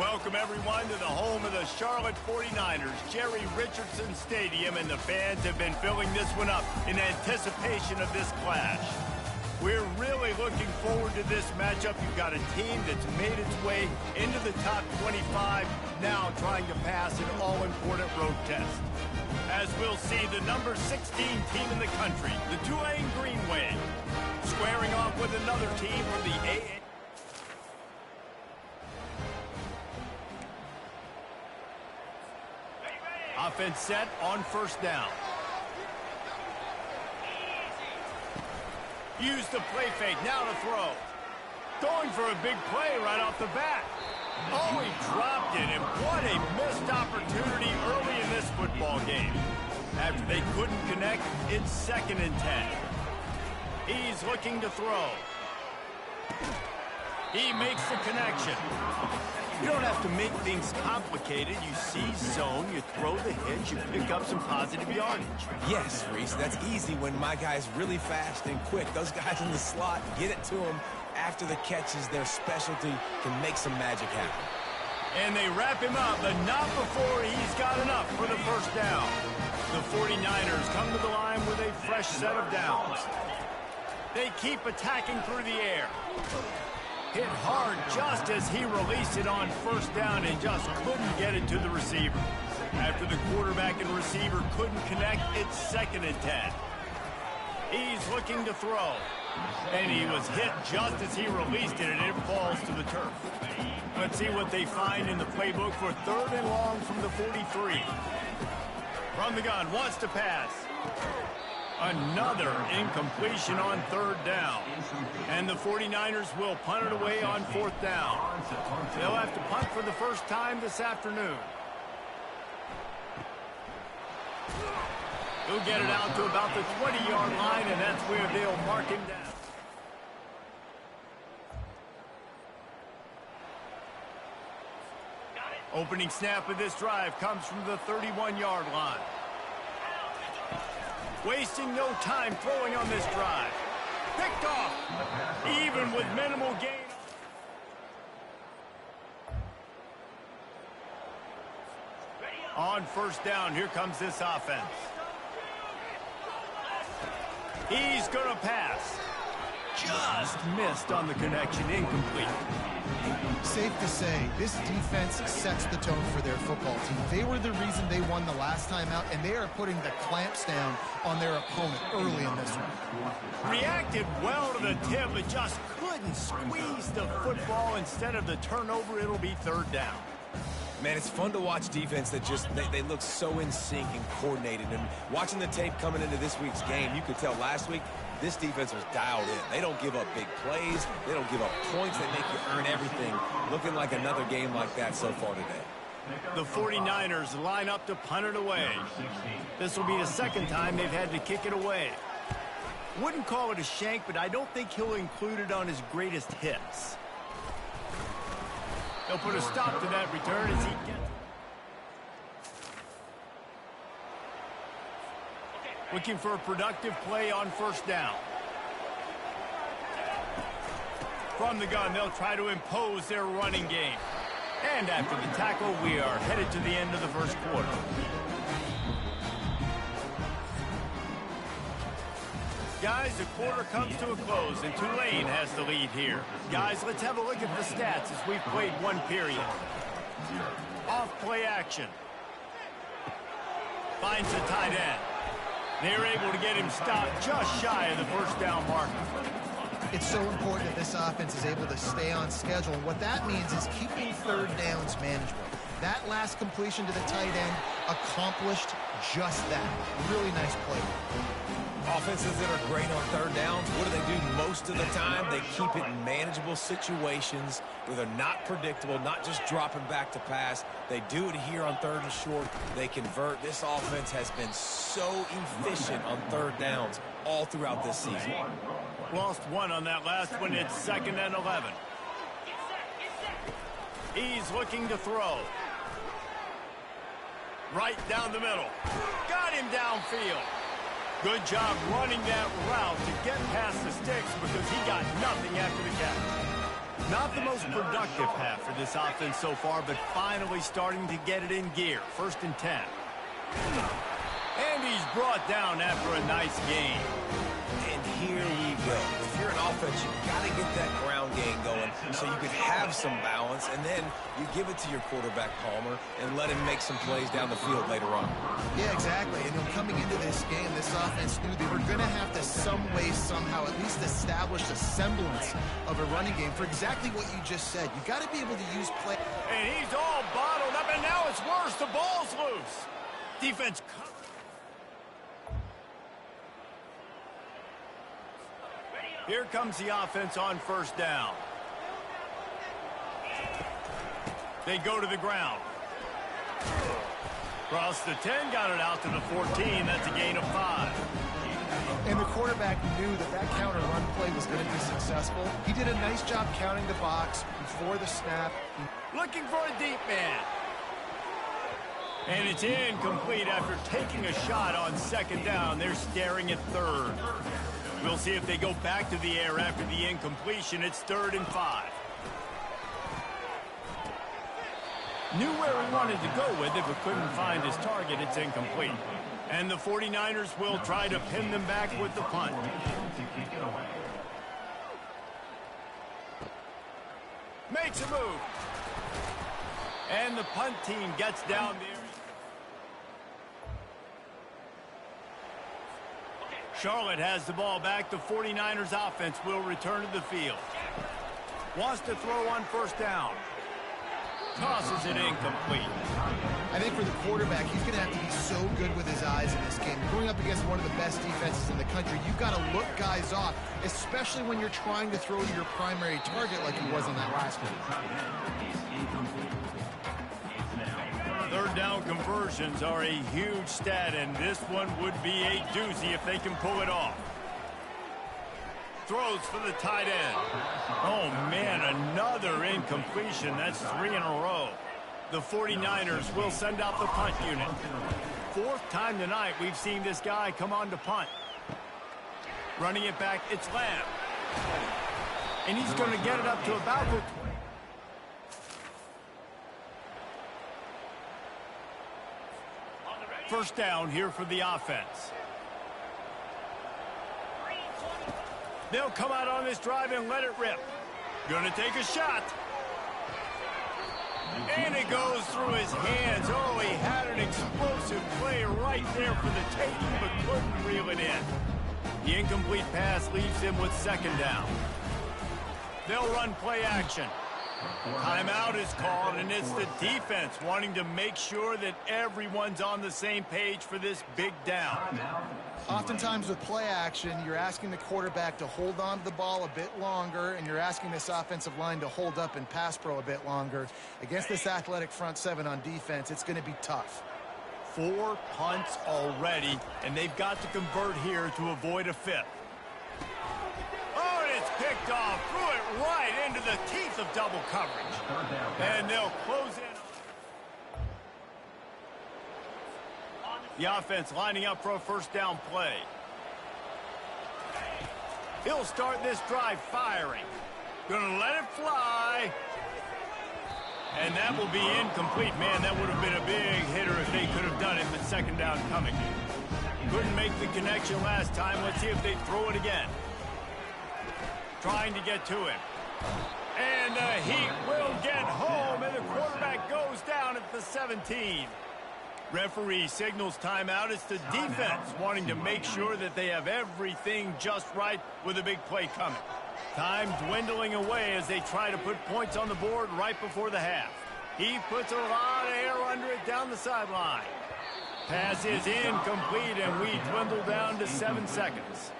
Welcome, everyone, to the home of the Charlotte 49ers, Jerry Richardson Stadium, and the fans have been filling this one up in anticipation of this clash. We're really looking forward to this matchup. You've got a team that's made its way into the top 25, now trying to pass an all-important road test. As we'll see, the number 16 team in the country, the Tulane Green Wave, squaring off with another team from the AA. Offense set on first down. Use the play fake, now to throw. Going for a big play right off the bat. Oh, he dropped it, and what a missed opportunity early in this football game. After they couldn't connect, it's 2nd and 10. He's looking to throw. He makes the connection. You don't have to make things complicated. You see zone, you throw the hitch, you pick up some positive yardage. Yes, Reese, that's easy when my guy's really fast and quick. Those guys in the slot, get it to them after the catches, their specialty, can make some magic happen. And they wrap him up, but not before he's got enough for the first down. The 49ers come to the line with a fresh set of downs. They keep attacking through the air. Hit hard just as he released it on first down and just couldn't get it to the receiver. After the quarterback and receiver couldn't connect, it's 2nd and 10. He's looking to throw. And he was hit just as he released it, and it falls to the turf. Let's see what they find in the playbook for 3rd and long from the 43. From the gun, wants to pass. Another incompletion on 3rd down. And the 49ers will punt it away on 4th down. They'll have to punt for the first time this afternoon. He'll get it out to about the 20-yard line, and that's where they'll mark him down. Opening snap of this drive comes from the 31-yard line. Wasting no time throwing on this drive. Picked off, even with minimal gain. On first down, here comes this offense. He's going to pass. Just missed on the connection, incomplete. Safe to say, this defense sets the tone for their football team. They were the reason they won the last time out, and they are putting the clamps down on their opponent early in this one. Reacted well to the tip, but just couldn't squeeze the football. Instead of the turnover, it'll be 3rd down. Man, it's fun to watch defense that just, they look so in sync and coordinated. And watching the tape coming into this week's game, you could tell last week, this defense was dialed in. They don't give up big plays. They don't give up points. They make you earn everything. Looking like another game like that so far today. The 49ers line up to punt it away. This will be the 2nd time they've had to kick it away. Wouldn't call it a shank, but I don't think he'll include it on his greatest hits. They'll put a stop to that return as he gets. Looking for a productive play on first down. From the gun, they'll try to impose their running game. And after the tackle, we are headed to the end of the first quarter. Guys, the quarter comes to a close, and Tulane has the lead here. Guys, let's have a look at the stats as we've played one period. Off-play action. Finds the tight end. They're able to get him stopped just shy of the first down marker. It's so important that this offense is able to stay on schedule, and what that means is keeping 3rd downs manageable. That last completion to the tight end accomplished just that. Really nice play. Offenses that are great on 3rd downs, what do they do most of the time? They keep it in manageable situations where they're not predictable, not just dropping back to pass. They do it here on 3rd and short. They convert. This offense has been so efficient on 3rd downs all throughout this season. Lost one on that last one. It's 2nd and 11. He's looking to throw. Right down the middle. Got him downfield. Good job running that route to get past the sticks because he got nothing after the catch. Not the most productive half for this offense so far, but finally starting to get it in gear. 1st and 10. And he's brought down after a nice gain. And here we go. If you're an offense, you've got to get that ground game going so you can have some balance, and then you give it to your quarterback, Palmer, and let him make some plays down the field later on. Yeah, exactly. And coming into this game, this offense knew they were going to have to some way, somehow, at least establish a semblance of a running game for exactly what you just said. You got to be able to use play. And he's all bottled up, and now it's worse. The ball's loose. Defense. Here comes the offense on 1st down. They go to the ground. Cross the 10, got it out to the 14. That's a gain of 5. And the quarterback knew that that counter run play was going to be successful. He did a nice job counting the box before the snap. Looking for a deep man. And it's incomplete after taking a shot on 2nd down. They're staring at 3rd. We'll see if they go back to the air after the incompletion. It's 3rd and 5. Knew where he wanted to go with it, but couldn't find his target. It's incomplete. And the 49ers will try to pin them back with the punt. Makes a move. And the punt team gets down there. Charlotte has the ball back. The 49ers offense will return to the field. Wants to throw on 1st down. Tosses it incomplete. I think for the quarterback, he's going to have to be so good with his eyes in this game. Going up against one of the best defenses in the country, you've got to look guys off, especially when you're trying to throw to your primary target like he was on that last one. 3rd down conversions are a huge stat, and this one would be a doozy if they can pull it off. Throws for the tight end. Oh, man, another incompletion. That's 3 in a row. The 49ers will send out the punt unit. 4th time tonight we've seen this guy come on to punt. Running it back, it's Lamb. And he's going to get it up to about the 1st down here for the offense. They'll come out on this drive and let it rip. Gonna take a shot. And it goes through his hands. Oh, he had an explosive play right there for the taking, but couldn't reel it in. The incomplete pass leaves him with 2nd down. They'll run play action. Timeout is called, and it's the defense wanting to make sure that everyone's on the same page for this big down. Oftentimes with play action, you're asking the quarterback to hold on to the ball a bit longer, and you're asking this offensive line to hold up and pass pro a bit longer. Against this athletic front 7 on defense, it's going to be tough. 4 punts already, and they've got to convert here to avoid a 5th. Oh, and it's picked off. Threw it right into the teeth of double coverage. And they'll close in. The offense lining up for a 1st down play. He'll start this drive firing. Gonna let it fly. And that will be incomplete. Man, that would have been a big hitter if they could have done it, but 2nd down coming. Couldn't make the connection last time. Let's see if they throw it again. Trying to get to him. And the Heat will get home, and the quarterback goes down at the 17. Referee signals timeout. It's the defense wanting to make sure that they have everything just right with a big play coming. Time dwindling away as they try to put points on the board right before the half. He puts a lot of air under it down the sideline. Pass is incomplete, and we dwindle down to 7 seconds.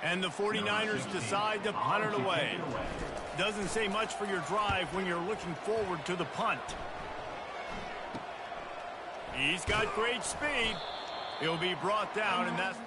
And the 49ers decide to punt it away. Doesn't say much for your drive when you're looking forward to the punt. He's got great speed. He'll be brought down, and that's...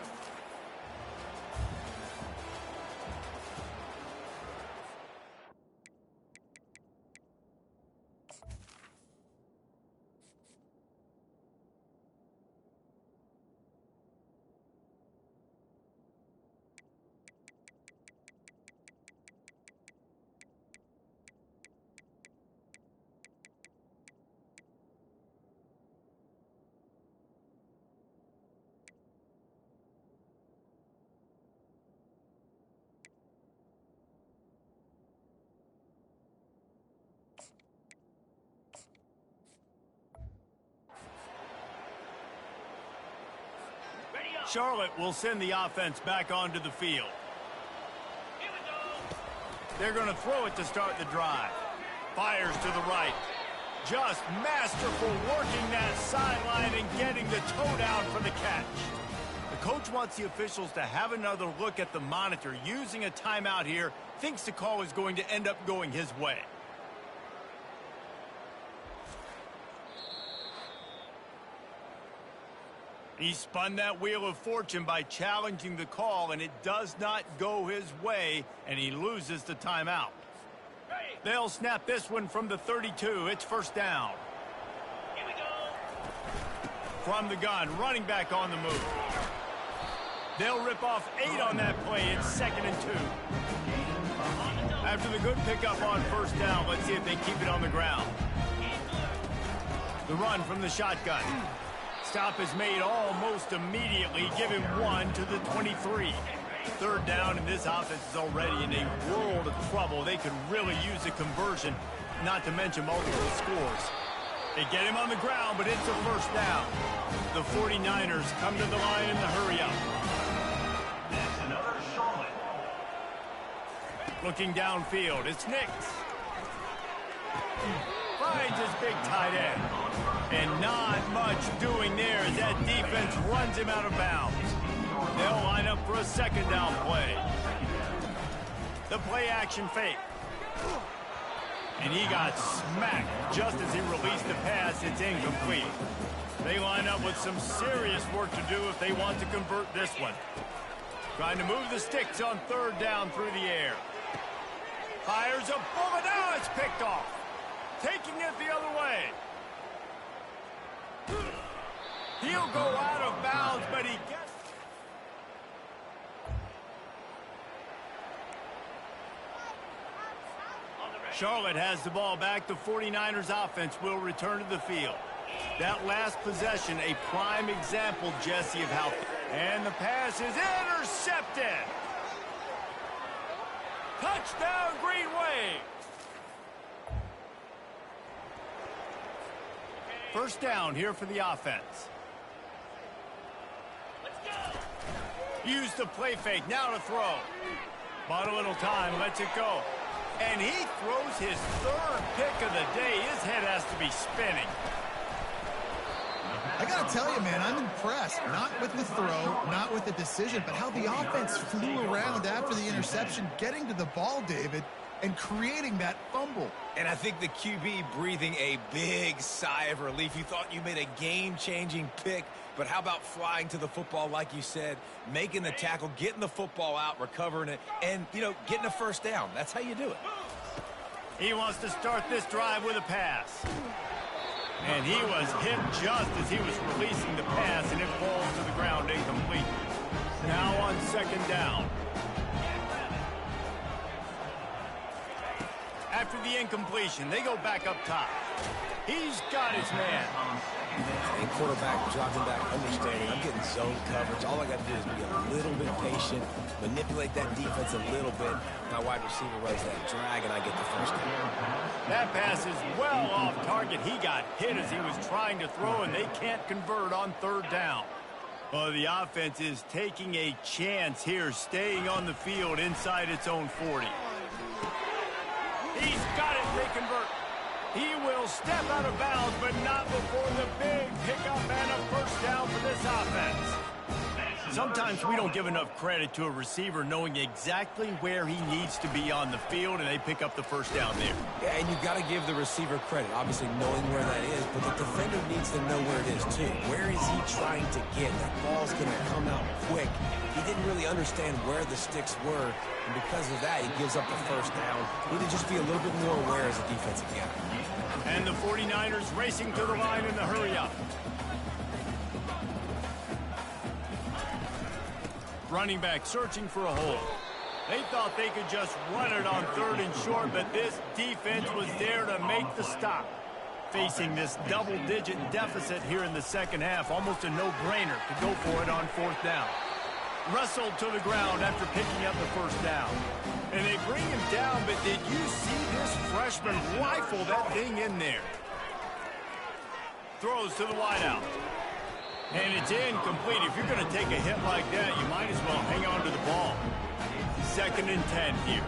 Charlotte will send the offense back onto the field. They're going to throw it to start the drive. Fires to the right. Just masterful working that sideline and getting the toe down for the catch. The coach wants the officials to have another look at the monitor. Using a timeout here, thinks the call is going to end up going his way. He spun that wheel of fortune by challenging the call, and it does not go his way, and he loses the timeout. They'll snap this one from the 32. It's first down. Here we go. From the gun, running back on the move. They'll rip off 8 on that play. It's 2nd and 2. After the good pickup on first down, let's see if they keep it on the ground. The run from the shotgun. Stop is made almost immediately. Give him 1 to the 23. Third down, and this offense is already in a world of trouble. They could really use a conversion, not to mention multiple scores. They get him on the ground, but it's a first down. The 49ers come to the line in the hurry-up. Looking downfield, it's Nix. Finds his big tight end. And not much doing there as that defense runs him out of bounds. They'll line up for a second down play. The play action fake. And he got smacked just as he released the pass. It's incomplete. They line up with some serious work to do if they want to convert this one. Trying to move the sticks on third down through the air. Fires a bullet. Now it's picked off. Taking it the other way. He'll go out of bounds, but he gets... Charlotte has the ball back. The 49ers offense will return to the field. That last possession, a prime example, Jesse, of how... And the pass is intercepted. Touchdown, Green Wave. First down here for the offense. Let's go. Use the play fake. Now to throw. Bought a little time. Lets it go. And he throws his third pick of the day. His head has to be spinning. I got to tell you, man, I'm impressed. Not with the throw, not with the decision, but how the offense flew around after the interception, getting to the ball, David, and creating that fumble. And I think the QB breathing a big sigh of relief. You thought you made a game-changing pick, but how about flying to the football, like you said, making the tackle, getting the football out, recovering it, and, you know, getting a first down. That's how you do it. He wants to start this drive with a pass. And he was hit just as he was releasing the pass, and it falls to the ground incomplete. Now on second down. After the incompletion, they go back up top. He's got his man. And quarterback dropping back, understanding I'm getting zone coverage. All I got to do is be a little bit patient, manipulate that defense a little bit. My wide receiver runs that drag, and I get the first down. That pass is well off target. He got hit as he was trying to throw, and they can't convert on third down. Well, the offense is taking a chance here, staying on the field inside its own 40. He's got it. They convert. He will step out of bounds, but not before the big pickup and a first down for this offense. Sometimes we don't give enough credit to a receiver knowing exactly where he needs to be on the field, and they pick up the first down there. Yeah, and you've got to give the receiver credit, obviously knowing where that is, but the defender needs to know where it is too. Where is he trying to get? That ball's going to come out quick. He didn't really understand where the sticks were, and because of that, he gives up the first down. Need to just be a little bit more aware as a defensive guy. And the 49ers racing to the line in the hurry-up. Running back searching for a hole. They thought they could just run it on third and short, but this defense was there to make the stop. Facing this double-digit deficit here in the second half, almost a no-brainer to go for it on fourth down. Wrestled to the ground after picking up the first down. And they bring him down, but did you see this freshman rifle that thing in there? Throws to the wideout. And it's incomplete. If you're going to take a hit like that, you might as well hang on to the ball. 2nd and 10 here.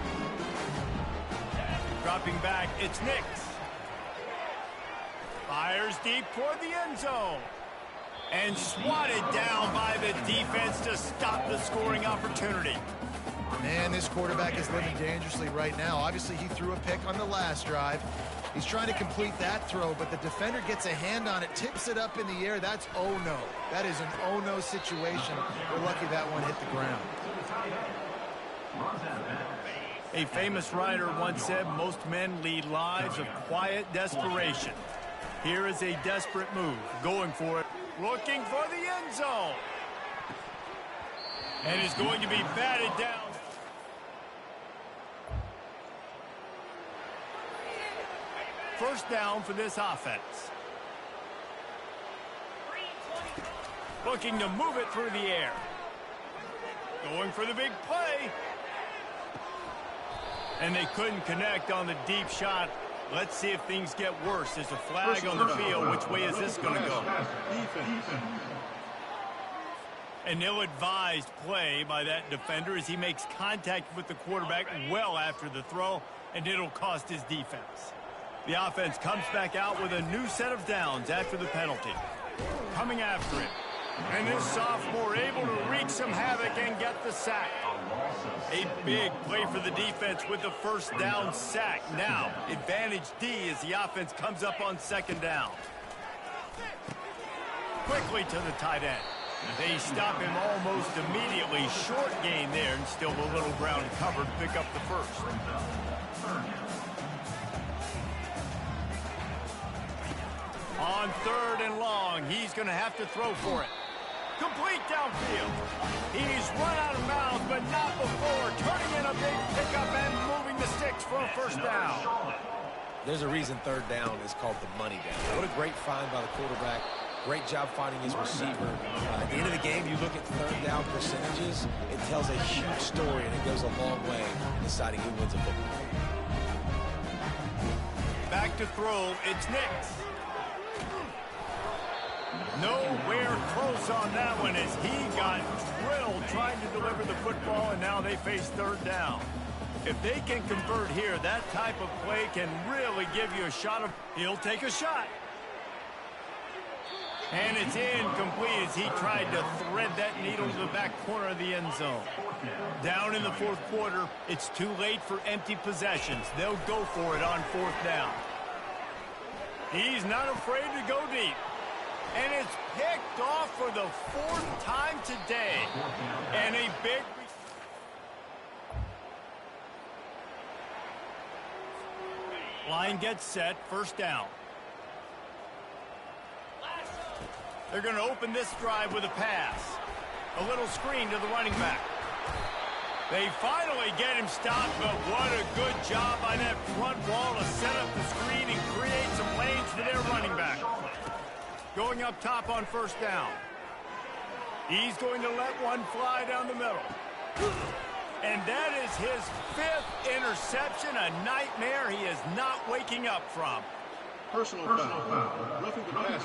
Dropping back, it's Nix. Fires deep toward the end zone. And swatted down by the defense to stop the scoring opportunity. Man, this quarterback is living dangerously right now. Obviously, he threw a pick on the last drive. He's trying to complete that throw, but the defender gets a hand on it, tips it up in the air. That's oh no. That is an oh no situation. We're lucky that one hit the ground. A famous writer once said, most men lead lives of quiet desperation. Here is a desperate move, going for it, looking for the end zone. And is going to be batted down. First down for this offense. Looking to move it through the air. Going for the big play. And they couldn't connect on the deep shot. Let's see if things get worse. There's a flag on the field. Which way is this going to go? An ill-advised play by that defender as he makes contact with the quarterback well after the throw, and it'll cost his defense. The offense comes back out with a new set of downs after the penalty. Coming after it. And this sophomore able to wreak some havoc and get the sack. A big play for the defense with the first down sack. Now, advantage D as the offense comes up on 2nd down. Quickly to the tight end. They stop him almost immediately. Short gain there, and still a little ground covered. Pick up the first. On 3rd and long, he's going to have to throw for it. Complete downfield. He's run out of bounds, but not before turning in a big pickup and moving the sticks for a first down. There's a reason 3rd down is called the money down. What a great find by the quarterback. Great job finding his receiver. At the end of the game, you look at 3rd down percentages, it tells a huge story, and it goes a long way in deciding who wins a football. Back to throw, it's Nix. Nowhere close on that one as he got drilled trying to deliver the football, and now they face 3rd down. If they can convert here, that type of play can really give you a shot. He'll take a shot. And it's incomplete as he tried to thread that needle to the back corner of the end zone. Down in the 4th quarter, it's too late for empty possessions. They'll go for it on 4th down. He's not afraid to go deep. And it's picked off for the 4th time today. And a big... Line gets set, 1st down. They're going to open this drive with a pass. A little screen to the running back. They finally get him stopped, but what a good job by that front wall to set up the screen and create some lanes for their running back. Going up top on 1st down. He's going to let one fly down the middle. And that is his 5th interception, a nightmare he is not waking up from. Personal foul. Roughing the pass.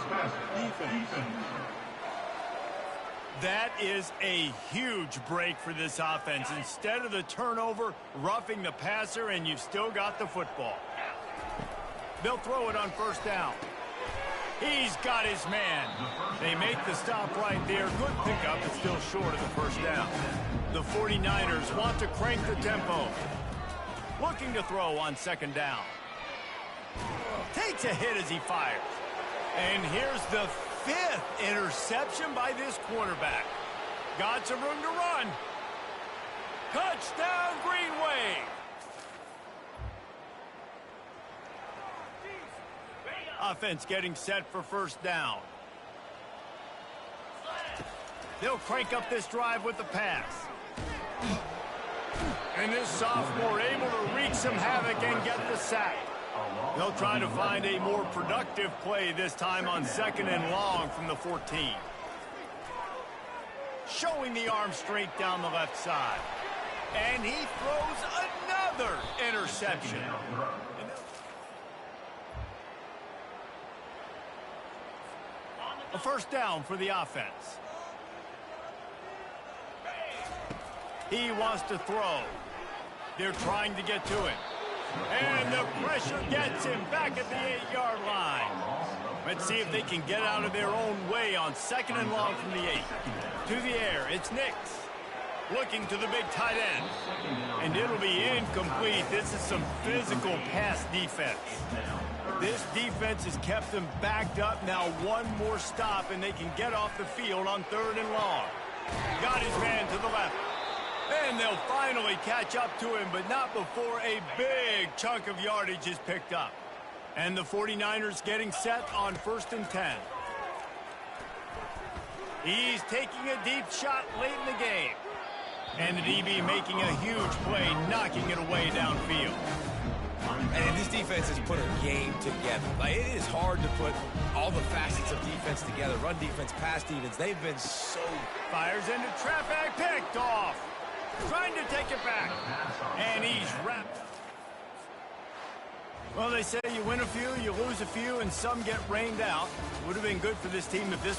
Defense. That is a huge break for this offense. Instead of the turnover, roughing the passer, and you've still got the football. They'll throw it on 1st down. He's got his man. They make the stop right there. Good pickup, but still short of the 1st down. The 49ers want to crank the tempo. Looking to throw on 2nd down. Takes a hit as he fires. And here's the 5th interception by this quarterback. Got some room to run. Touchdown, Green Wave. Offense getting set for 1st down. They'll crank up this drive with the pass. And this sophomore able to wreak some havoc and get the sack. They'll try to find a more productive play this time on 2nd and long from the 14. Showing the arm straight down the left side. And he throws another interception. A first down for the offense. He wants to throw. They're trying to get to him. And the pressure gets him back at the 8-yard line. Let's see if they can get out of their own way on 2nd and long from the 8. To the air, it's Nix. Looking to the big tight end. And it'll be incomplete. This is some physical pass defense. This defense has kept them backed up. Now one more stop, and they can get off the field on 3rd and long. Got his man to the left. And they'll finally catch up to him, but not before a big chunk of yardage is picked up. And the 49ers getting set on 1st and 10. He's taking a deep shot late in the game. And the DB making a huge play, knocking it away downfield. And this defense has put a game together. Like, it is hard to put all the facets of defense together. Run defense, pass defense. They've been so... Fires into traffic, picked off. Trying to take it back. And he's wrapped. Well, they say you win a few, you lose a few, and some get rained out. Would have been good for this team if this